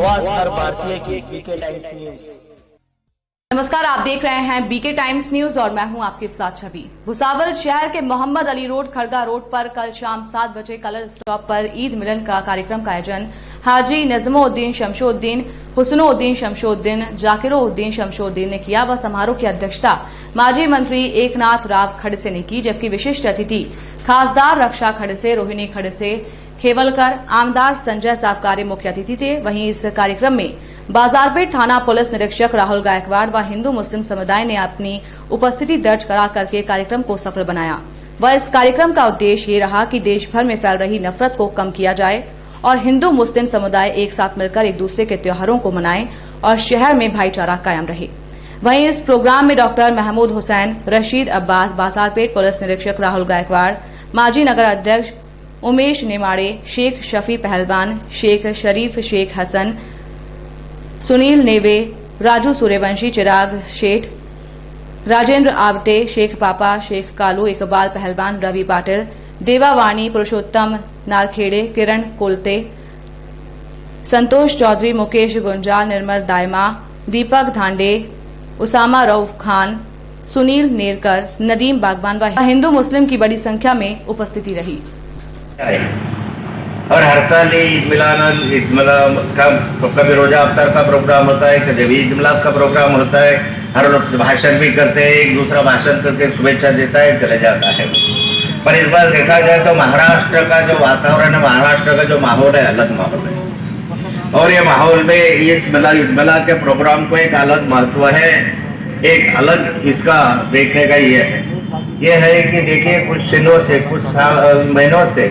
आवाज हर भारतीय की बीके टाइम्स न्यूज। नमस्कार, आप देख रहे हैं बीके टाइम्स न्यूज और मैं हूं आपके साथ छवि। भुसावल शहर के मोहम्मद अली रोड खरगा रोड पर कल शाम 7 बजे कलर स्टॉप पर ईद मिलन का कार्यक्रम का आयोजन हाजी नजमुद्दीन शमशुद्दीन, हुस्नुद्दीन शमशुद्दीन, जाकिरुद्दीन शमशुद्दीन ने किया। वह समारोह की अध्यक्षता माजी मंत्री एकनाथ राव खड़से ने की, जबकि विशिष्ट अतिथि खासदार रक्षा खड़से, रोहिणी खड़से, खेवलकर, आमदार संजय सावकारी मुख्य अतिथि थे। वहीं इस कार्यक्रम में बाजारपेट थाना पुलिस निरीक्षक राहुल गायकवाड़ व हिंदू मुस्लिम समुदाय ने अपनी उपस्थिति दर्ज करा करके कार्यक्रम को सफल बनाया। वह इस कार्यक्रम का उद्देश्य ये रहा कि देश भर में फैल रही नफरत को कम किया जाए और हिंदू मुस्लिम समुदाय एक साथ मिलकर एक दूसरे के त्योहारों को मनाएं और शहर में भाईचारा कायम रहे। वहीं इस प्रोग्राम में डॉक्टर महमूद हुसैन, रशीद अब्बास, बाजारपेट पुलिस निरीक्षक राहुल गायकवाड़, माजी नगर अध्यक्ष उमेश नेमाड़े, शेख शफी पहलवान, शेख शरीफ, शेख हसन, सुनील नेवे, राजू सूर्यवंशी, चिराग शेठ, राजेंद्र आवटे, शेख पापा, शेख कालू, इकबाल पहलवान, रवि पाटिल, देवावाणी, पुरुषोत्तम नारखेड़े, किरण कोलते, संतोष चौधरी, मुकेश गुंजाल, निर्मल दायमा, दीपक धांडे, उसामा रऊफ खान, सुनील नेरकर, नदीम बागवान व हिंदू मुस्लिम की बड़ी संख्या में उपस्थिति रही। और हर साल ईद मिलाद का कभी रोजा अफ्तार का प्रोग्राम होता है, कभी ईद मिलाद का प्रोग्राम होता है। हर लोग भाषण भी करते हैं, एक दूसरा भाषण करके शुभेच्छा देता है, चले जाता है। पर इस बार देखा जाए तो महाराष्ट्र का जो वातावरण है, महाराष्ट्र का जो माहौल है, अलग माहौल है। और ये माहौल में इस ईद मिलाद के प्रोग्राम को एक अलग महत्व है, एक अलग इसका देखने का ये है कि देखिए कुछ दिनों से, कुछ महीनों से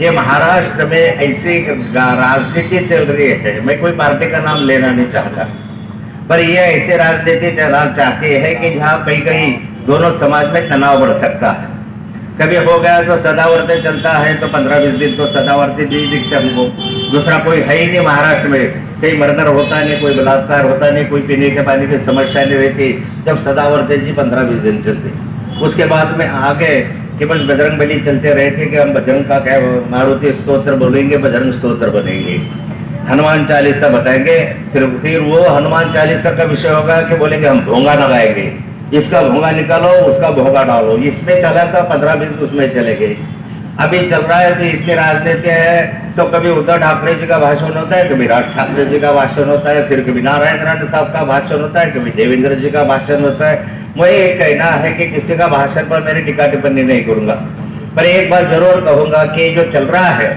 ये महाराष्ट्र में ऐसी राजनीति चल रही है। मैं कोई पार्टी का नाम लेना नहीं चाहता, पर ये ऐसे राजनीति चलना चाहती है कि जहाँ कहीं कहीं दोनों समाज में तनाव बढ़ सकता है। कभी हो गया तो सदावर्ती चलता है, तो 15-20 दिन तो सदावर्ती नहीं दिखते हमको। दूसरा कोई है ही नहीं महाराष्ट्र में, कहीं मर्डर होता नहीं, कोई बलात्कार होता नहीं, कोई पीने के पानी की समस्या नहीं रहती। जब सदावर्ती जी 15-20 दिन चलते, उसके बाद में आगे कि बस बजरंग बली चलते रहते कि हम बजरंग का क्या मारुति स्तोत्र बोलेंगे, बजरंग स्तोत्र बनेंगे, हनुमान चालीसा बताएंगे। फिर वो हनुमान चालीसा का विषय होगा कि बोलेंगे हम भोंगा लगाएंगे, इसका भोंगा निकालो, उसका भोंगा डालो। इसमें चला था 15-20 उसमें चले गए। अभी चल रहा है तो इतनी राजनीति है, तो कभी उद्धव ठाकरे जी का भाषण होता है, कभी राज ठाकरे जी का भाषण होता है, फिर कभी नारायण राणे साहब का भाषण होता है, कभी देवेंद्र जी का भाषण होता है। मुझे ये कहना है कि किसी का भाषण पर मैंने टीका टिप्पणी नहीं करूंगा, पर एक बात जरूर कहूंगा कि जो चल रहा है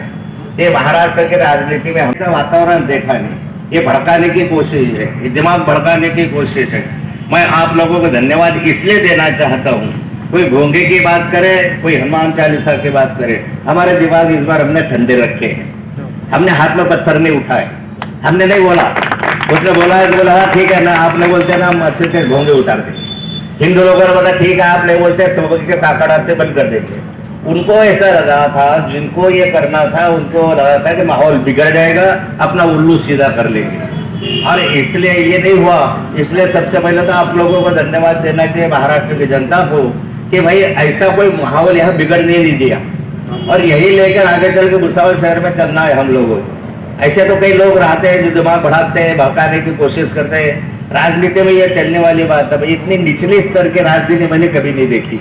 ये महाराष्ट्र की राजनीति में हमसे वातावरण देखा नहीं, ये भड़काने की कोशिश है, ये दिमाग भड़काने की कोशिश है। मैं आप लोगों को धन्यवाद इसलिए देना चाहता हूँ। कोई भोंगे की बात करे, कोई हनुमान चालीसा की बात करे, हमारे दिमाग इस बार हमने ठंडे रखे हैं। हमने हाथ में पत्थर नहीं उठाए, हमने नहीं बोला, उसने बोला है तो बोला हाँ ठीक है ना, आप नहीं बोलते ना हम अच्छे से भोंगे उतारते। हिंदू लोगों ने बोला ठीक है आप नहीं बोलते, सब के काकड़ आते बंद कर देते। उनको ऐसा लगा था, जिनको ये करना था उनको लगा था कि माहौल बिगड़ जाएगा, अपना उल्लू सीधा कर लेंगे, और इसलिए ये नहीं हुआ। इसलिए सबसे पहले तो आप लोगों को धन्यवाद देना चाहिए महाराष्ट्र की जनता को कि भाई ऐसा कोई माहौल यहाँ बिगड़ने नहीं दिया, और यही लेकर आगे चल के भुसावल शहर में चलना है हम लोगों को। ऐसे तो कई लोग रहते हैं जो दिमाग बढ़ाते हैं, भड़काने की कोशिश करते हैं। राजनीति में ये चलने वाली बात है। इतनी निचली स्तर की राजनीति मैंने कभी नहीं देखी,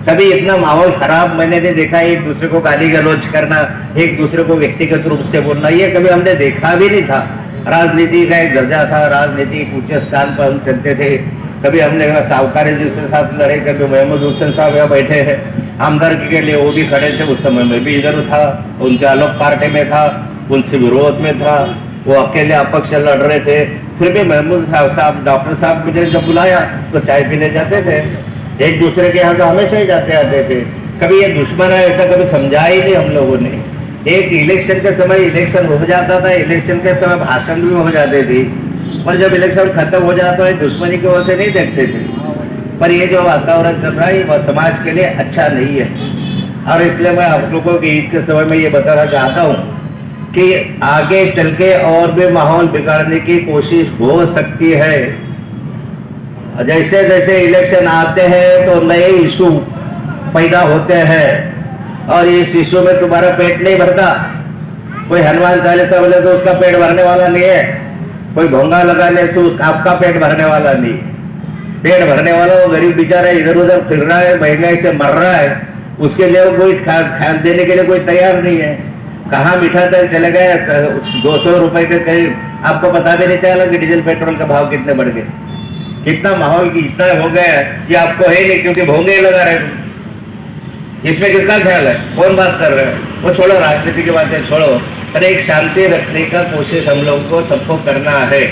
कभी इतना माहौल खराब मैंने नहीं देखा। एक दूसरे को गाली गलौज करना, एक दूसरे को व्यक्तिगत रूप से बोलना, ये कभी हमने देखा भी नहीं था। राजनीति का एक दर्जा था, राजनीति एक ऊंचे स्थान पर हम चलते थे। कभी हमने सावकारी जी के साथ लड़े, कभी महमूद हुसैन साहब यहाँ बैठे हैं आमदरकी के लिए, वो भी खड़े थे। उस समय मैं भी इधर था, उनके अलग पार्टी में था, उनसे विरोध में था, वो अकेले अपक्ष लड़ रहे थे। फिर भी महमूद साहब, डॉक्टर साहब मुझे जब बुलाया तो चाय पीने जाते थे, एक दूसरे के यहाँ तो हमेशा ही जाते आते थे। कभी ये दुश्मन है ऐसा कभी समझा ही नहीं हम लोगों ने। एक इलेक्शन के समय इलेक्शन हो जाता था, इलेक्शन के समय भाषण भी हो जाते थे, और जब इलेक्शन खत्म हो जाता है दुश्मनी की ओर से नहीं देखते थे। पर ये जो वातावरण चल रहा है वह समाज के लिए अच्छा नहीं है, और इसलिए मैं आप लोगों की ईद के समय में ये बताना चाहता हूँ कि आगे चल के और भी माहौल बिगाड़ने की कोशिश हो सकती है। जैसे जैसे इलेक्शन आते हैं तो नए इशू पैदा होते हैं, और इस इशू में तुम्हारा पेट नहीं भरता कोई हनुमान चालीसा बोले तो उसका पेट भरने वाला नहीं है, कोई भोंगा लगाने से आपका पेट भरने वाला नहीं। पेट भरने वाला वो गरीब बेचारा इधर उधर फिर रहा है, महंगाई से मर रहा है, उसके लिए कोई खान देने के लिए कोई तैयार नहीं है। कहाँ मीठा तेल चले गए 200 रुपए के करीब, आपको पता भी नहीं चला कि डीजल पेट्रोल का भाव कितने बढ़ गए, कितना माहौल की इतना हो गया है कि आपको है नहीं, क्योंकि भोंगे लगा रहे तुम। इसमें किसका ख्याल है, कौन बात कर रहे हैं, वो छोड़ो, राजनीति की बातें छोड़ो, पर एक शांति रखने का कोशिश हम लोग को सबको करना है।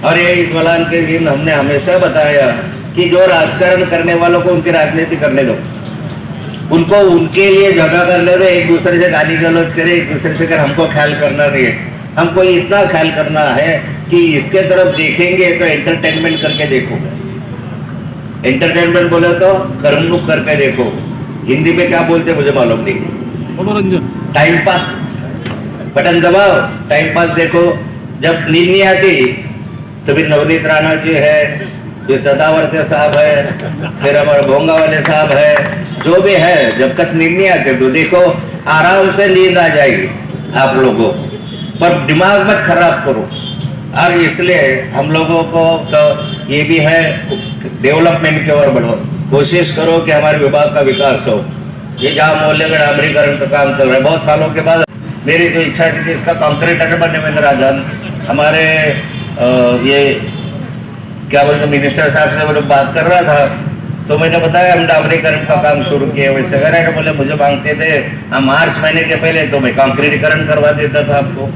और ये ईद मिलान के दिन हमने हमेशा बताया कि जो राजकारण करने वालों को उनकी राजनीति करने दो, उनको उनके लिए झगड़ा करने दो, एक दूसरे से गाली गलौज करे, एक दूसरे से कर, हमको ख्याल करना नहीं है। हमको इतना ख्याल करना है कि इसके तरफ देखेंगे तो एंटरटेनमेंट करके देखो, एंटरटेनमेंट बोले तो कर्मनुक करके देखो, हिंदी में क्या बोलते मुझे मालूम नहीं, मनोरंजन, टाइम पास, बटन दबाओ, टाइम पास देखो। जब नींद नहीं आती तो फिर नवनीत राणा जी है, फिर सदावर्ते साहब है, फिर हमारे भोंगा वाले साहब है, जो भी है, जब तक नींद नहीं आते तो देखो आराम से नींद आ जाएगी आप लोगों, पर दिमाग मत खराब करो। और इसलिए हम लोगों को तो ये भी है, डेवलपमेंट की ओर बढ़ो, कोशिश करो कि हमारे विभाग का विकास हो। ये जहाँ मोहल्ले में डामरीकरण का काम चल रहा है, बहुत सालों के बाद मेरी तो इच्छा थी कि इसका कंक्रीटर बनने में राजन हमारे ये क्या बोलते मिनिस्टर साहब से वो लोग बात कर रहा था, तो मैंने बताया हम डामरीकरण का काम शुरू किए, वैसे करें तो बोले मुझे मांगते थे मार्च महीने के पहले तो मैं कंक्रीटीकरण करवा देता था आपको।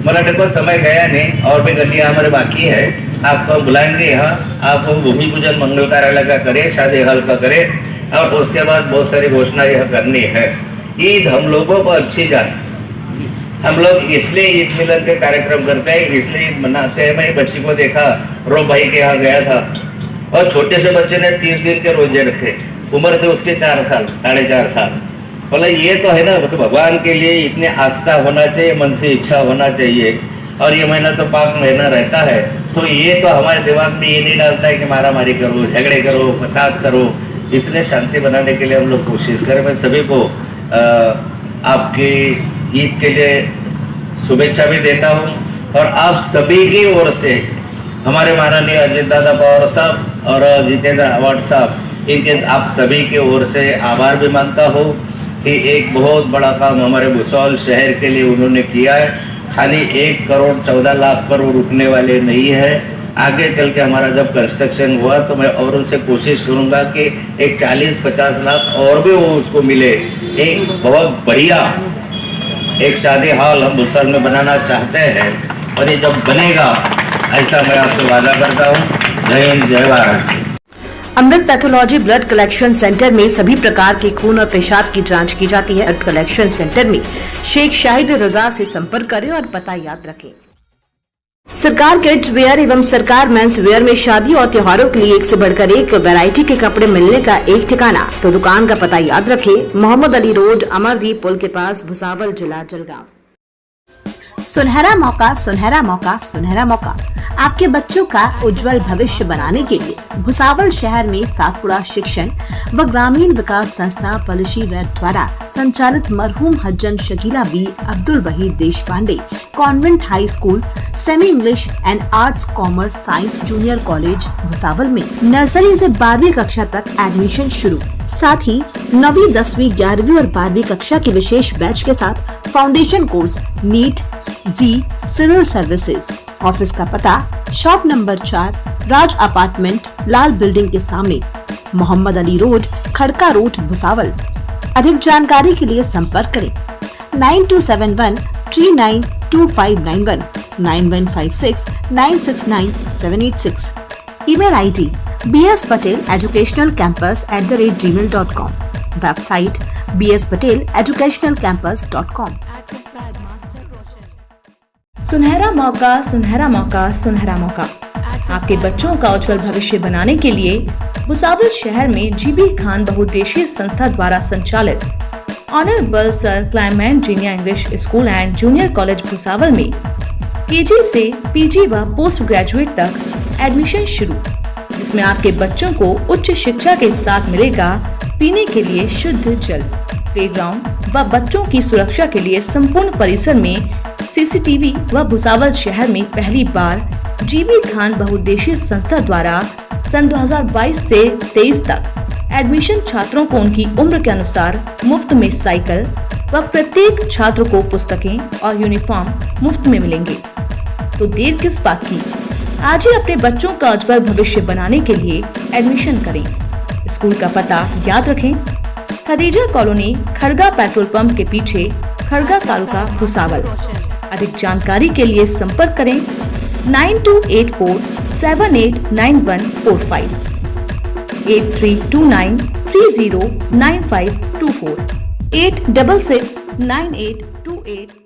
मतलब देखो समय गया नहीं, और भी गलियां हमारे बाकी है, आपको बुलाएंगे यहाँ, आप भूमि पूजन मंगल कार्यालय का करें, शादी हॉल का करें, और उसके बाद बहुत सारी घोषणा यह करनी है। ईद हम लोगों को अच्छी जाए, हम लोग इसलिए ईद मिलन के कार्यक्रम करते हैं, इसलिए ईद मनाते हैं। मैं बच्ची को देखा, रो भाई के यहाँ गया था, और छोटे से बच्चे ने 30 दिन के रोजे रखे, उम्र थे उसके 4 साल 4.5 साल। बोला ये तो है ना, तो भगवान के लिए इतनी आस्था होना चाहिए, मन से इच्छा होना चाहिए, और ये महीना तो पाक महीना रहता है, तो ये तो हमारे दिमाग में ये नहीं डालता है कि मारा मारी करो, झगड़े करो, फसाद करो। इसलिए शांति बनाने के लिए हम लोग कोशिश करें। मैं सभी को आपकी ईद के लिए शुभेच्छा भी देता हूँ, और आप सभी की ओर से हमारे माननीय अजित दादा पवार साहब और जितेंद्र अवार्ड साहब, इनके आप सभी की ओर से आभार भी मानता हूँ कि एक बहुत बड़ा काम हमारे भुसावल शहर के लिए उन्होंने किया है। खाली 1 करोड़ 14 लाख पर वो रुकने वाले नहीं है, आगे चल के हमारा जब कंस्ट्रक्शन हुआ तो मैं और उनसे कोशिश करूंगा कि एक 40-50 लाख और भी वो उसको मिले। एक बहुत बढ़िया एक शादी हॉल हम भुसावल में बनाना चाहते हैं, और ये जब बनेगा ऐसा मैं आपसे वादा करता हूँ। जय हिंद, जय भारत। अमृत पैथोलॉजी ब्लड कलेक्शन सेंटर में सभी प्रकार के खून और पेशाब की जांच की जाती है। ब्लड कलेक्शन सेंटर में शेख शाहिद रजा से संपर्क करें और पता याद रखें। सरकार किड्स वेयर एवं सरकार मेंस वेयर में शादी और त्योहारों के लिए एक से बढ़कर एक वैरायटी के कपड़े मिलने का एक ठिकाना। तो दुकान का पता याद रखें, मोहम्मद अली रोड, अमरदीप पुल के पास, भुसावल, जिला जलगांव। सुनहरा मौका, सुनहरा मौका, सुनहरा मौका। आपके बच्चों का उज्जवल भविष्य बनाने के लिए भुसावल शहर में सातपुड़ा शिक्षण व ग्रामीण विकास संस्था पॉलिसी रेड द्वारा संचालित मरहूम हज्जन Shakila Bi Abdul Wahid Deshpande convent high school, semi English and arts commerce science junior college Bhusawal में नर्सरी से 12वीं कक्षा तक एडमिशन शुरू। साथ ही 9वीं, 10वीं, 11वीं और 12वीं कक्षा के विशेष बैच के साथ फाउंडेशन कोर्स, नीट, जी, सिविल सर्विसेज। ऑफिस का पता शॉप नंबर 4, राज अपार्टमेंट, लाल बिल्डिंग के सामने, मोहम्मद अली रोड, खड़का रोड, भुसावल। अधिक जानकारी के लिए संपर्क करें 9271 392591 9156 969 786। Email ID bspateleducationalcampus@gmail.com। Website bspateleducationalcampus.com। सुनहरा मौका, सुनहरा मौका, सुनहरा मौका। आपके बच्चों का उज्जवल भविष्य बनाने के लिए भुसावल शहर में जीबी खान बहुउद्देशीय संस्था द्वारा संचालित honourable sir climate junior English school and junior college Bhusawal में केजी से पीजी व पोस्ट ग्रेजुएट तक एडमिशन शुरू, जिसमें आपके बच्चों को उच्च शिक्षा के साथ मिलेगा पीने के लिए शुद्ध जल, प्लेग्राउंड व बच्चों की सुरक्षा के लिए संपूर्ण परिसर में सीसीटीवी व भुसावल शहर में पहली बार जीबी खान बहुउद्देशीय संस्था द्वारा सन 2022 से 23 तक एडमिशन छात्रों को उनकी उम्र के अनुसार मुफ्त में साइकिल व प्रत्येक छात्र को पुस्तकें और यूनिफॉर्म मुफ्त में मिलेंगे। तो देर किस बात की, आज ही अपने बच्चों का उज्जवल भविष्य बनाने के लिए एडमिशन करें। स्कूल का पता याद रखें, Khadija colony, Khadga petrol pump के पीछे, खड़गा तालुका, भुसावल। अधिक जानकारी के लिए संपर्क करें 9284789145, 8329309524, 8669828